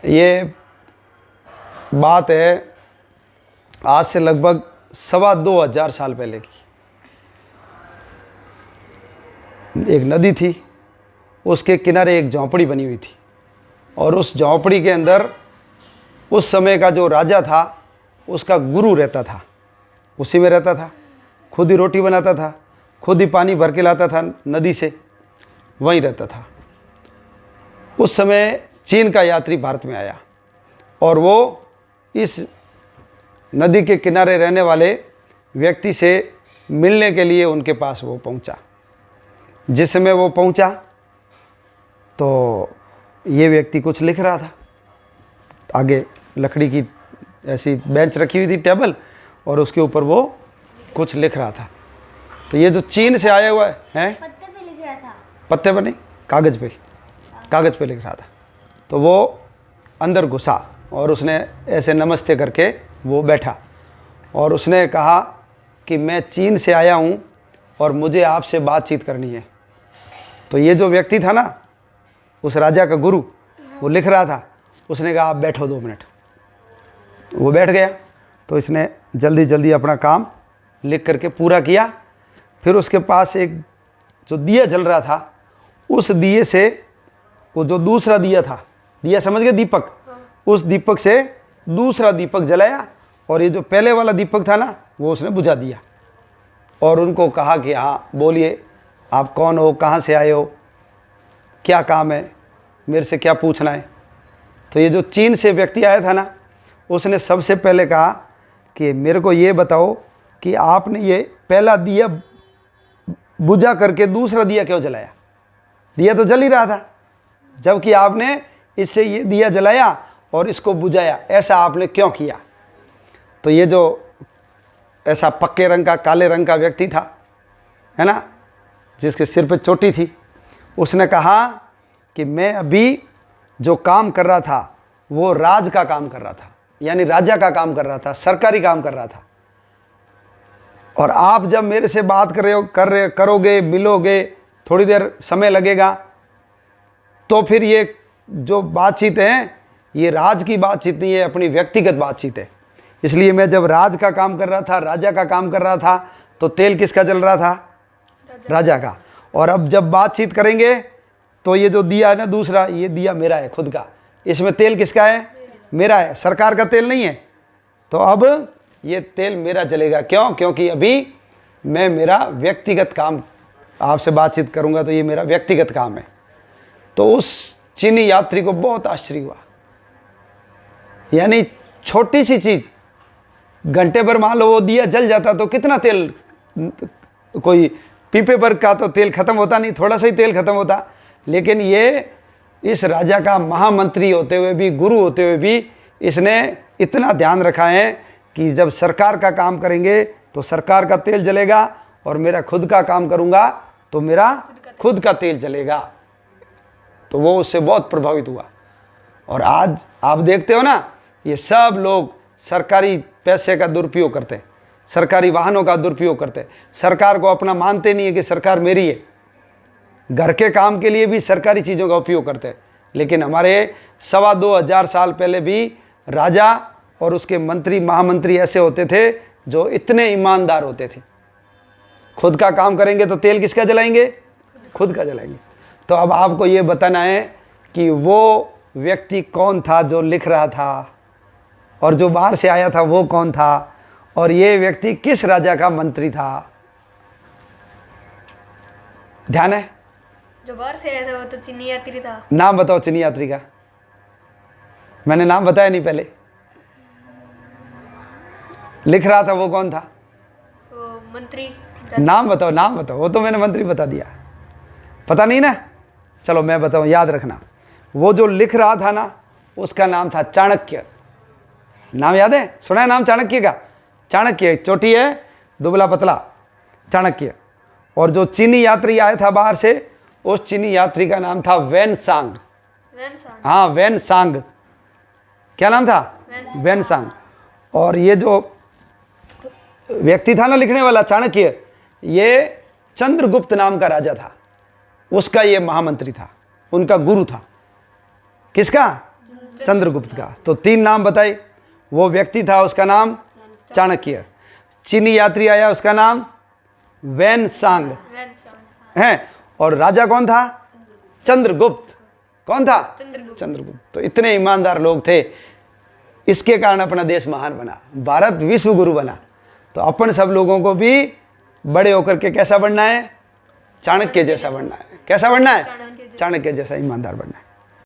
ये बात है आज से लगभग 2,2500 साल पहले की। एक नदी थी, उसके किनारे एक झोंपड़ी बनी हुई थी और उस झोंपड़ी के अंदर उस समय का जो राजा था उसका गुरु रहता था, उसी में रहता था। खुद ही रोटी बनाता था, खुद ही पानी भर के लाता था नदी से, वहीं रहता था। उस समय चीन का यात्री भारत में आया और वो इस नदी के किनारे रहने वाले व्यक्ति से मिलने के लिए उनके पास वो पहुंचा। जिस समय वो पहुंचा तो ये व्यक्ति कुछ लिख रहा था। आगे लकड़ी की ऐसी बेंच रखी हुई थी, टेबल, और उसके ऊपर वो कुछ लिख रहा था। तो ये जो चीन से आया हुआ है, पत्ते पे लिख रहा था। पत्ते पर नहीं, कागज़ पे लिख रहा था। तो वो अंदर घुसा और उसने ऐसे नमस्ते करके वो बैठा और उसने कहा कि मैं चीन से आया हूँ और मुझे आपसे बातचीत करनी है। तो ये जो व्यक्ति था ना, उस राजा का गुरु, वो लिख रहा था। उसने कहा आप बैठो 2 मिनट। वो बैठ गया। तो इसने जल्दी जल्दी अपना काम लिख करके पूरा किया। फिर उसके पास एक जो दिया जल रहा था, उस दिए से वो जो दूसरा दिया था, दिया समझ गए, दीपक, उस दीपक से दूसरा दीपक जलाया और ये जो पहले वाला दीपक था ना, वो उसने बुझा दिया और उनको कहा कि हाँ बोलिए, आप कौन हो, कहाँ से आए हो, क्या काम है, मेरे से क्या पूछना है। तो ये जो चीन से व्यक्ति आया था ना, उसने सबसे पहले कहा कि मेरे को ये बताओ कि आपने ये पहला दिया बुझा करके दूसरा दिया क्यों जलाया। दिया तो जल ही रहा था, जबकि आपने इससे ये दिया जलाया और इसको बुझाया, ऐसा आपने क्यों किया। तो ये जो ऐसा पक्के रंग का, काले रंग का व्यक्ति था, है ना, जिसके सिर पे चोटी थी, उसने कहा कि मैं अभी जो काम कर रहा था वो राज का काम कर रहा था, यानी राजा का काम कर रहा था, सरकारी काम कर रहा था। और आप जब मेरे से बात करोगे, मिलोगे, थोड़ी देर समय लगेगा, तो फिर ये जो बातचीत है ये राज की बातचीत नहीं है, अपनी व्यक्तिगत बातचीत है। इसलिए मैं जब राज का काम कर रहा था, राजा का काम कर रहा था, तो तेल किसका जल रहा था, राजा का। और अब जब बातचीत करेंगे तो ये जो दिया है ना दूसरा, ये दिया मेरा है खुद का, इसमें तेल किसका है, मेरा है, सरकार का तेल नहीं है। तो अब ये तेल मेरा जलेगा, क्यों, क्योंकि अभी मैं मेरा व्यक्तिगत काम आपसे बातचीत करूंगा, तो ये मेरा व्यक्तिगत काम है। तो उस चीनी यात्री को बहुत आश्चर्य हुआ, यानी छोटी सी चीज, घंटे भर मान लो वो दिया जल जाता तो कितना तेल, कोई पीपे भर का तो तेल खत्म होता नहीं, थोड़ा सा ही तेल खत्म होता। लेकिन ये इस राजा का महामंत्री होते हुए भी, गुरु होते हुए भी, इसने इतना ध्यान रखा है कि जब सरकार का काम करेंगे तो सरकार का तेल जलेगा और मेरा खुद का काम करूंगा तो मेरा खुद का तेल जलेगा। तो वो उससे बहुत प्रभावित हुआ। और आज आप देखते हो ना, ये सब लोग सरकारी पैसे का दुरुपयोग करते हैं, सरकारी वाहनों का दुरुपयोग करते हैं, सरकार को अपना मानते नहीं है कि सरकार मेरी है। घर के काम के लिए भी सरकारी चीज़ों का उपयोग करते हैं। लेकिन हमारे 2,2500 साल पहले भी राजा और उसके मंत्री, महामंत्री ऐसे होते थे जो इतने ईमानदार होते थे। खुद का काम करेंगे तो तेल किसका जलाएंगे, खुद का जलाएंगे। तो अब आपको ये बताना है कि वो व्यक्ति कौन था जो लिख रहा था, और जो बाहर से आया था वो कौन था, और ये व्यक्ति किस राजा का मंत्री था। ध्यान है? जो बाहर से आया था वो तो चीनी यात्री था। नाम बताओ चीनी यात्री का। मैंने नाम बताया नहीं पहले। लिख रहा था वो कौन था, वो मंत्री। नाम बताओ, नाम बताओ। वो तो मैंने मंत्री बता दिया, पता नहीं ना। चलो मैं बताऊं, याद रखना। वो जो लिख रहा था ना, उसका नाम था चाणक्य। नाम याद है, सुना है नाम चाणक्य का? चाणक्य, चोटी है, दुबला पतला, चाणक्य। और जो चीनी यात्री आया था बाहर से, उस चीनी यात्री का नाम था वेनसांग। हाँ, वेनसांग। क्या नाम था? वेनसांग। और ये जो व्यक्ति था ना लिखने वाला, चाणक्य, ये चंद्रगुप्त नाम का राजा था, उसका ये महामंत्री था, उनका गुरु था। किसका? चंद्रगुप्त का। तो 3 नाम बताए। वो व्यक्ति था, उसका नाम चाणक्य। चीनी यात्री आया, उसका नाम वैन सांग है। और राजा कौन था? चंद्रगुप्त। कौन था? चंद्रगुप्त। तो इतने ईमानदार लोग थे, इसके कारण अपना देश महान बना, भारत विश्व गुरु बना। तो अपन सब लोगों को भी बड़े होकर के कैसा बनना है? चाणक्य जैसा बनना है। कैसा बनना है? चाणक्य जैसा ईमानदार बनना है।